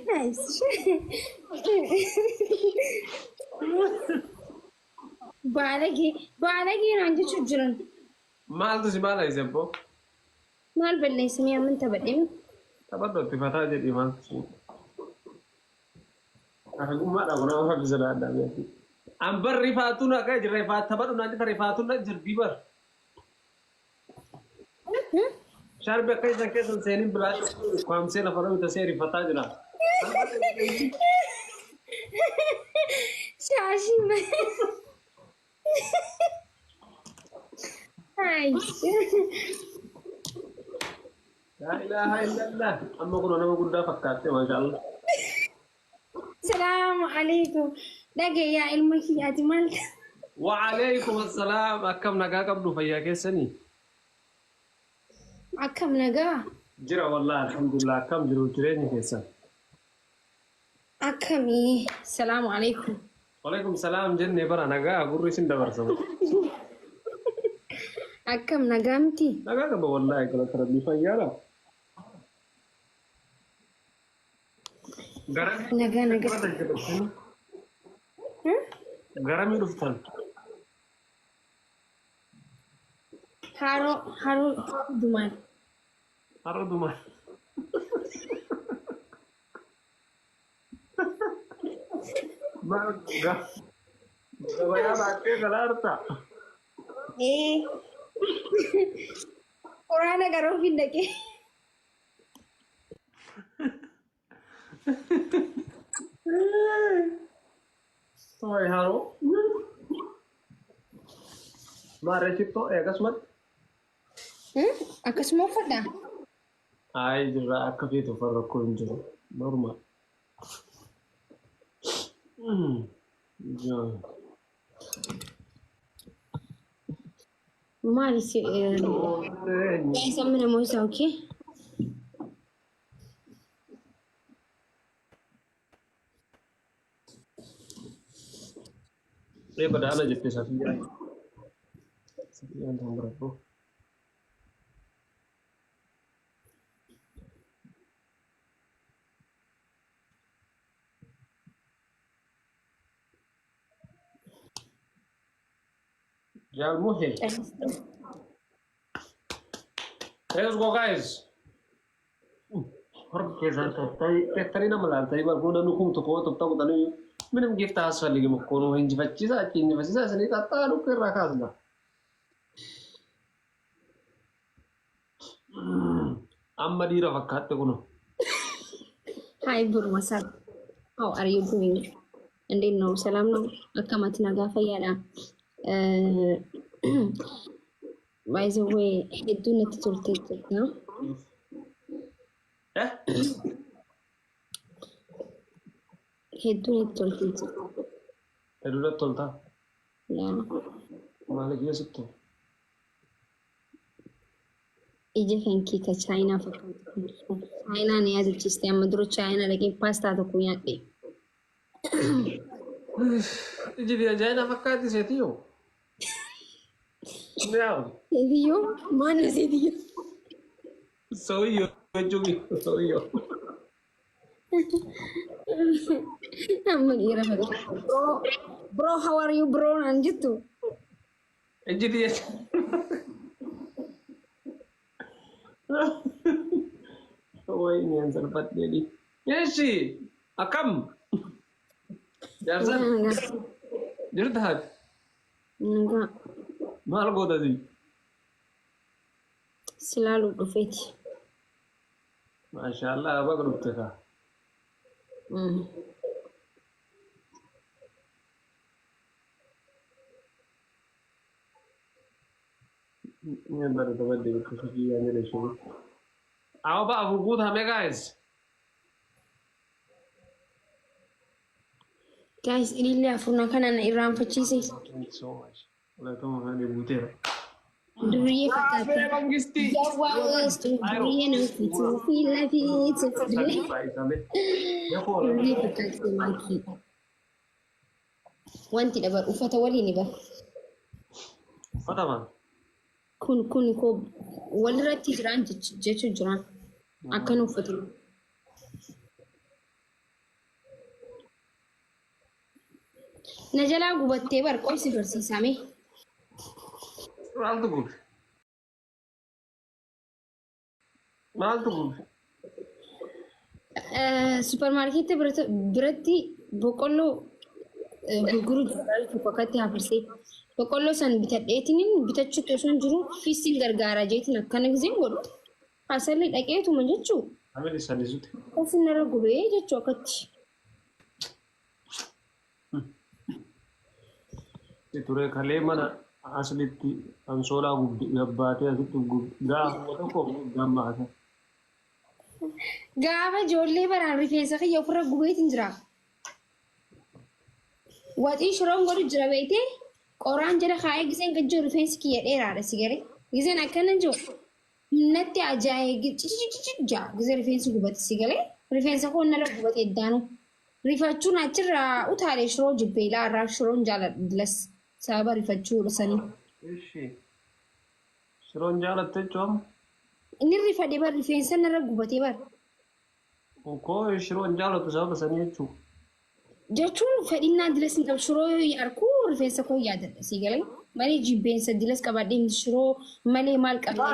Nice. Balagi nanti cujuran. Mal tu si bala iseppo. Mal belle semi aman tabadim. Tabato ti fata jadi mal tu. Aku mak aku nama bisa ada ni. Amber rifatu nak kaj rifat tabato nanti rifatu nak jerbibar. Syarbe kaj sakit seni belas kamse na faru itu seri fata jena. Shashi man. Nice. La ilaha illallah. Amma kuno nama gudda fakkatte masyaallah. Assalamu alaikum. Dage ya ilmaki ya Jamal. وعليكم السلام أكم نجا قبل فيا كيسني Akam naga. جرا والله الحمد لله كم جرو تريني كيسن Akami. Assalamu alaikum. وعليكم السلام جن برا نجا أقول ريشين دبر سما Akam nagamti. نجا قبل والله كلا ترى فيا لا Naga. غرامي رفتن Haro Duman. أرو دوما ما غا غايا باكي كلارتا Orang negara pindah ke. Toy haro ما رأيتو يا كسمت Aku semua pada. هاي جرا أكفي تفرقون جرا نورمال جا Mari si. Yang sama nama saya okey. ये बताना जितने सफिया हम रखो يا المهم let's go guys harus kesan tadi nama lah tadi baru udah nukung tuh kau tahu tadi minum gift asal lagi mau kono hinji bacci sa kini bacci sa seni kata lu kira kasna amma dira fakkatte kono Hi Buru Masad. How are you doing? Ndin no salam no. Akamat naga fayada. By the way, do not torture no? Do not torture. Erulah tolta Ya. malik ya sitto Ije kan kita China fakkat. China ne ya zuci sai maduro China lagi pasta to kunya de. jadi aja fakkatte setio Now, Sedio? Mana sedio? soy yo soy yo Nama kira bro, how are you bro? Lanjut tuh. jadi ya oh ini yang sempat jadi ya sih akam jarsan jadi tahat Enggak, mahal gua tadi selalu dufeti. masya Allah apa grup TK ini baru teman di kesucian ini sih apa aku good hame guys Guys, ini lihat furna kanan Iran facisi. thank you so much oleh kamu kan dibutir Duriye fakati. Bang Gisti Yawa duriye no fitu fila fitu. ya kok Duriye fakati maki. Wanti dapat ufata wali ni ba? apa bang kun ko walirratti jiran jechuun jiran akkan uffatu. Na jalaa gubattee barqoomsi barsiisame. Maaltu gube? Maaltu gube? Supermarkeetii biratti boqqolloo gurguru tokko akkatti hafirsee boqqolloo san bitadheetiin bitachuutti osoo hin jiru fiistiin gargaara jeetiin akkana giseen godhu asalli dhaqeetuma jechuu Ameen salisuuti. ofiin irra gubee jechuu akkatti. Ture kalee mana aslitti ansoolaa gabbaatee asitti gaafa tokko gammaata. Gaafa ijoollee baraan rifeensa kiyya ofirra gubeetiin jira. Waxii shiroon godhu jira beekte qoraan jala kaayee giseen kan jiru rifeensi kiyya dheeraadha si garee giseen akkana jiru natti ajaa'ee jaa gisee rifeensi gubate si galee rifeensa koon nala gubate eddaanu rifachuun achirraa utaalee shiroo jibbee laarraa shiroon jaaladhilas sababa rifachuu sanii. Shiroon jaalatte jechuun Inni rifadhee bar rifeensa narra gubatee bar. koo shiroon jaalatu sababa sanii jechuudha. Jechuun fedhinnaa dilas hin qabu shiroo arguu rifeensa koo yaadadha si galee malee jibbeensa dilas qabaadhee shiroo malee maal qabaa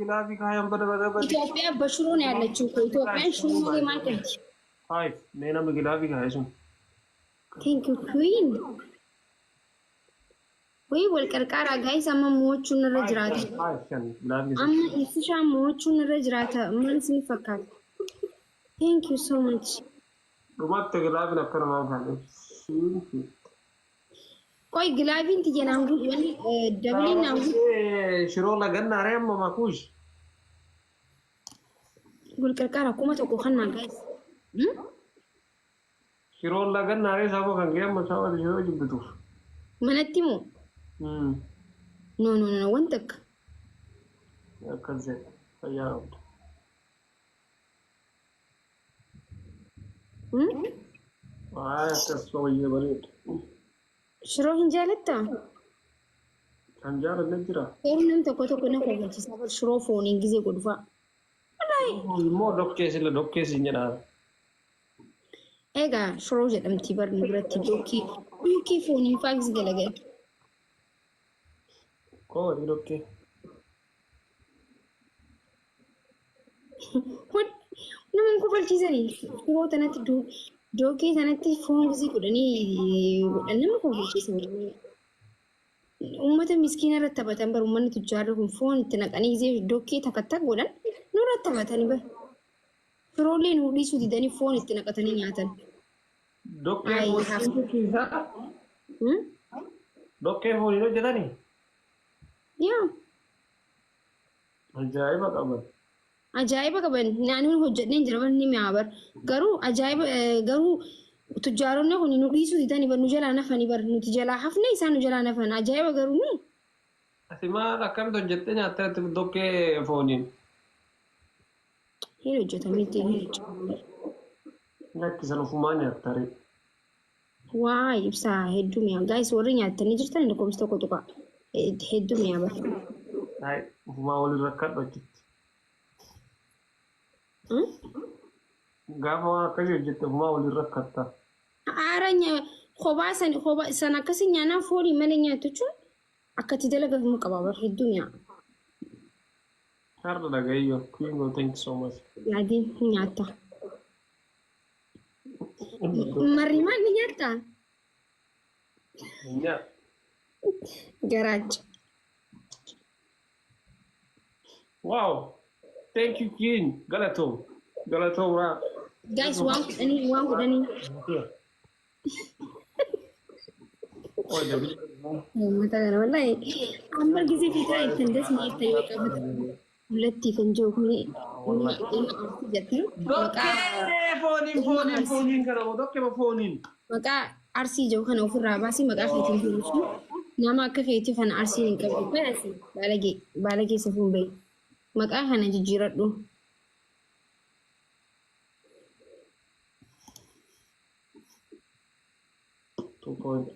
Gilaafii kaayaan bada Itoophiyaa bashiroon yaallachuu koo Itoophiyaan shiroo malee maal qabdi? Haayif mee nama gilaafii kaayee sun. Thank you queen. Wayii wal qarqaaraa gaa'is amma mo'achuun irra jiraata. Haayif shan gilaafii. Amma ibsishaan mo'achuun irra jiraata maal isin fakkaata? Thank you so much. Dhumatti gilaafiin akka namaa kaayee. Qoy gilaafiin tiyya naan wani dabaliin naan Shiroo lagannaa ree amma makuush. wal qarqaaraa kuma tokko kan naan gaa'is. Shiroo lagannaa ree sababa kan ga'e amma sababa shiroo jibbituuf. Manatti moo? No, wanta akka. Akkas jedhe fayyaa qabda. Waa'ee akkas fooyyee bareedu. Shiroo hin jaalattaa? Kan jaalanne jira. Yeroo namni tokko na koolchisa shiroo fooniin gisee godhufaa. Immoo dokkeessila dokkeessi jedhaa. Egaa shiroo jedhamti barni biratti dookii fooniin faagis galagala. Koowwati dokkee. Nama kofalchiisanii shiroo tanatti dookee sanatti foon gisee godhanii nama kofalchiisanii. Uummata miskiina irratti taphatan bar uummanni tujjaarri kun foon itti naqanii gisee dookee takka godhan nurratti taphatanii bar. Firoolee nu dhiisuu didanii foon itti naqatanii nyaatan. Dokkee fooniin hojjetanii? Yaa Ajaa'iba qaban. ajaa'iba qaban naannoo hojjetneen jira bar ni mi'aabar garuu ajaa'iba garuu tujjaaronni kun nu dhiisuu didanii bar nu jalaa nafanii bar nuti jalaa hafne isaan nu jalaa nafan ajaa'iba garuu ni. Ati maal akkamitti hojjettee nyaattee dokkee fooniin? Hin hojjetamitti hin hojjetamu. Nyaachisan ofumaa nyaattare. Waa ibsaa hedduu mi'a gaa'is warri nyaatanii jirtan lakkoofsa tokko tuqa hedduu mi'a bar. Hayi ofumaa waliin rakkadhu achitti. Gaafa waan akkasii hojjette ofumaa waliin rakkatta. Aara kophaa san akkasii nyaanaa foolii malee nyaatu jechuun akkatti dalagamu qaba bar hedduu mi'a. Har'a dhagayyoo Queen thank you so much. Yaadiin ni nyaatta. Marimaan ni nyaatta. Nyaa. Garaacha. Wow. Thank you Queen. Galatoom. Galatoom raa. Guys, waan kudhanii. Oh jabi. Uummata kana wallahi amma gisee fiitaa ittiin dasnee ittiin yoo qabatu mul'atti kan jiru kuni Fooniin kana dokkee fooniin. maqaa arsii jiru kana ofirraa baasii maqaa keetiin fiiluuf nama akka keetii kana arsii hin qabu baasii baalagee safuun bahi maqaa kana jijjiiradhu. 2 point.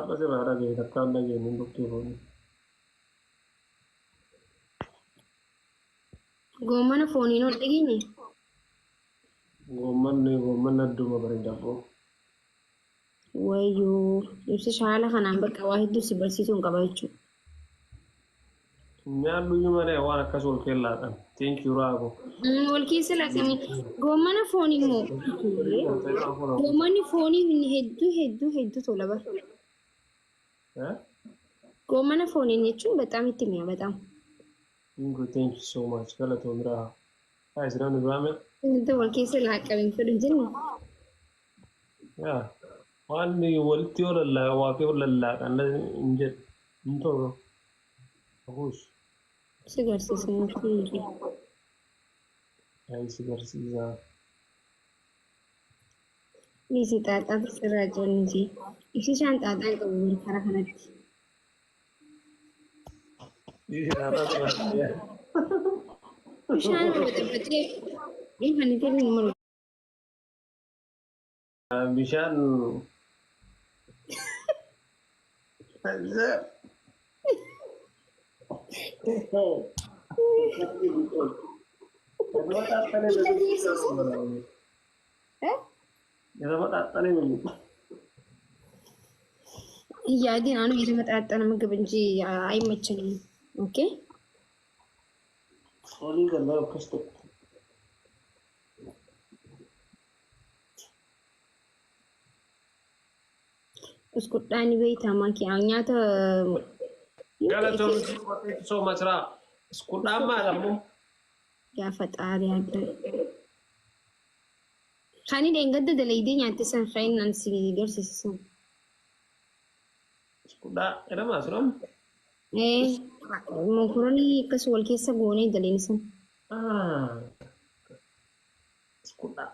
Har'a sirraa dhaga'e takkaan dhaga'e hin bukkee fooni. Goommana fooniin ol dhageenye. Goommanni adduma bareeda boo. Wayyoo ibsi shaala kanaan bakka waa hedduu si barsiisuu hin qaba jechuudha. Nyaannu iyyuu malee waan akkas ol keellaadhaan. Thank you Raako. Wal keessa laaqamee goommana foon immoo goommanni foonii hedduu tola bara. Goommana fooniin jechuun በጣም itti mi'a በጣም. Thank you so much. Galatoom Raha. Haa isiraan Ibraahim. Inta wal keessa laaqamee fedhu jennu. Yaa waan walitti yoo lallaaqa waaqee yoo lallaaqan hin jedhu hin ta'u. Abuush. Si garsiisan fiigi. Yaa si garsiisaa. Nisi xaaxaa sirraa jiraniiti. Ibsi shaan xaaxaa qabu karaa kanatti. Bishaan dabbatee dhiifanii kennu malu. Bishaan yaadiin anu የተመጣጠነ ምግብ እንጂ አይመቸኝም። ኦኬ Olii galaa akkas ta'e. Uskudhaani beeytamaa kee nyaata Galatoom soo machiraa. Uskudhaan maal ammoo? gaafa xaarii adda. Kan dheengadda dalaydee nyaatti san fa'iinaan si garsiisan. Uskudhaa jedhamaa suram? Mokoroonii akkas wal keessa goonee daleen san. Uskudhaa.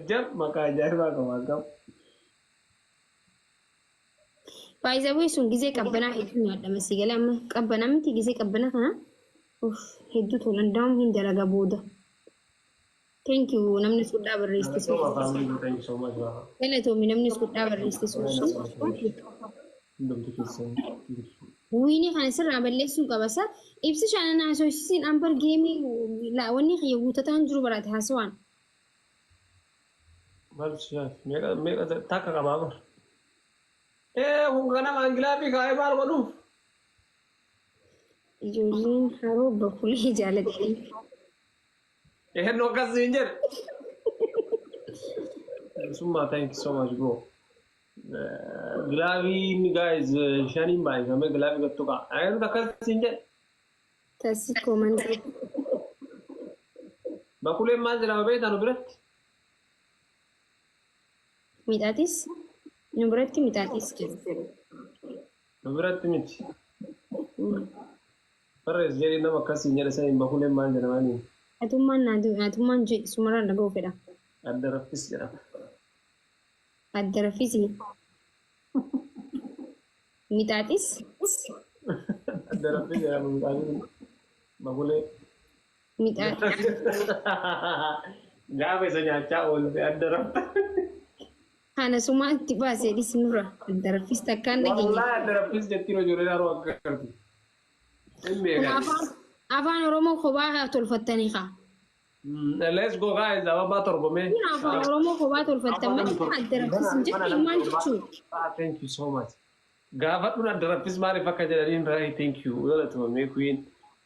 Jab maqaa ajaa'ibaa qaba qabu. Baay'ee sun gisee qabbanaa hedduu nyaadhama si galee amma qabbanaa miti gisee qabbanaa kana hedduu tolan daa'um hin dalaga booda. Thank you namni sudhaa barreessite sun. Thank you so much. Galatoomi namni sudhaa barreessite sun. Hundumtu keessan. Wiini kana sirraa balleessuu qabasa. Ibsi shanan haasofsiisiin ambar geemii wanni xiyya guutataan jiru baraate haasawaan. Maal siyaas meeqa takka qabaa bar. Kun ganama angilaafi kaa'ee maal godhuuf? Ijoolleen haroo bakulee jaalatanii. No akkas hin jedhe. Summa thank you so much bro. Gilaafiin guys shaniin baay'ifamee gilaafii gattu qa'a. Ayyaanota akkas hin jedhe. Tasii koomandii. Bakuleen maal jedhama beektaa nu biratti? Midhaatis nu biratti midhaatis jiru. Nu biratti miti. Barrees jedhee nama akkas hin jedhe saniin bakuleen maal jedhamanii? Atummaan sumaraan dhaga'uu fedha. Adda raffis jedhama. Adda raffisi. Midhaatis. Adda raffis jedhama midhaatis. Bakulee. Midhaatis. Gaafa isa nyaachaa oolte adda raffa. Kana suma itti baasee dhiisnurra adda raffis takkaan dhageenya. Wallaahi adda raffis jettiin ijoollee haroo akka qabdi. Afaan Oromoo kophaa tolfattanii kaa. Let's go guys, ababaa torbame. Afaan Oromoo kophaa tolfattan malee adda raffis hin jettiin maal jechuudha. Thank you so much. Gaafa dhun adda raffis maaliif akka jedhaniin raayii thank you. Galatoomee queen.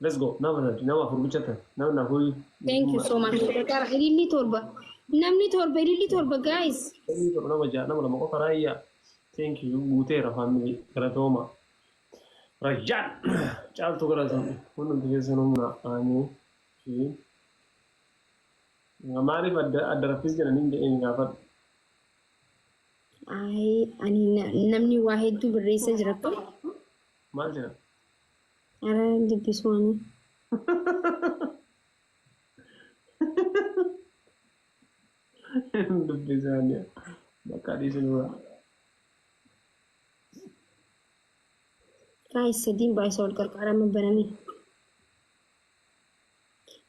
Let's go. Nama furguchatan. Nama huyi. Thank you so much. Ililli torba. Namni torba guys. Nama ja'a nama lama qofa raayyaa. Thank you. Guuteera family. Galatooma. Rayyaan. Caaltu galatoome. Hundumti keessan humna aanee. Maaliif adda raffis jedhaniin jedheen gaafadhu. Ani namni waa hedduu barreessa jira kun. Maal jedhama? Ara dubbisuuni. Dubbisaanii bakka dhiisinudha. Guys sadiin baay'isa wal qarqaarama bananii.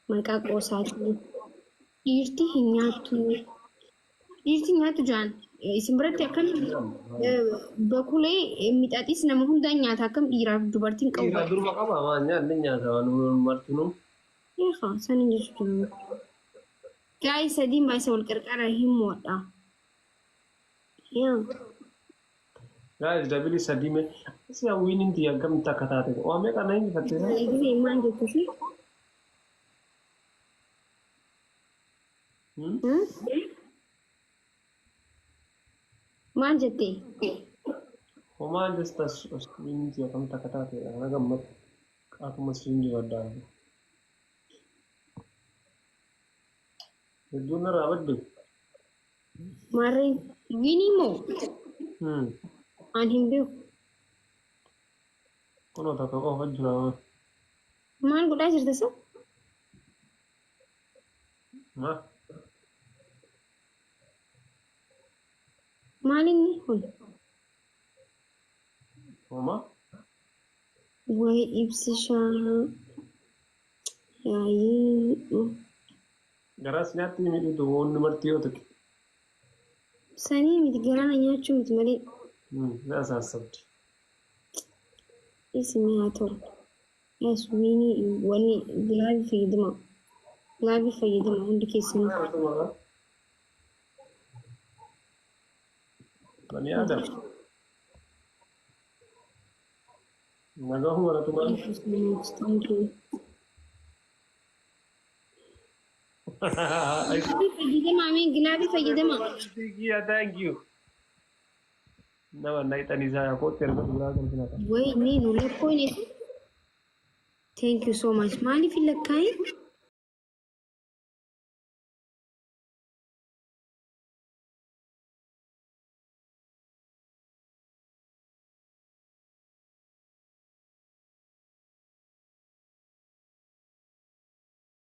Maqaa qoosaatii. Dhiirti hin nyaattu. Dhiirti nyaattu jaan. isin biratti akkam bakulee midhaaxis nama hundaan nyaata akkam dhiiraaf dubartiin qabu. Dhiira durba qaba waan nyaanni nyaata waan martinuu. Eegaa sanin jechuudha. Gaa'ii sadiin baay'isa wal qarqara himoodha. Yaa. Guys, dabili sadime. Si awwinin ti agam takatate. O ame kana hindi fatte. Eegi maal jettusi? Maal jettee? Homa jesta awwinin ti agam takatate. Ana gammat akuma sinji wadda. Duna rawat be. Mari wini mo. An himbe. Kono taka ko hajjuna. Maal godhaa jirta sa? Ma. Maal inni kun? Homa. Wayi ibsishaa. Yaayii. Garas nyatti miti tu wonni marti yo take. Sanii miti garaana nyaachuu miti malee. Na sassabdi. Ismi haa ta'u. As wini wani gilaabii fayyadama. Gilaabii fayyadama hundi keessanii. Bani Adam. Nagahu wala tuman. Thank you. Gilaabii fayyadama ameen gilaabii fayyadama. Thank you. Nama naitani saya ko terba dura kan sinata. Wai ni nulle point. Thank you so much. Maaliif lakkaa'e?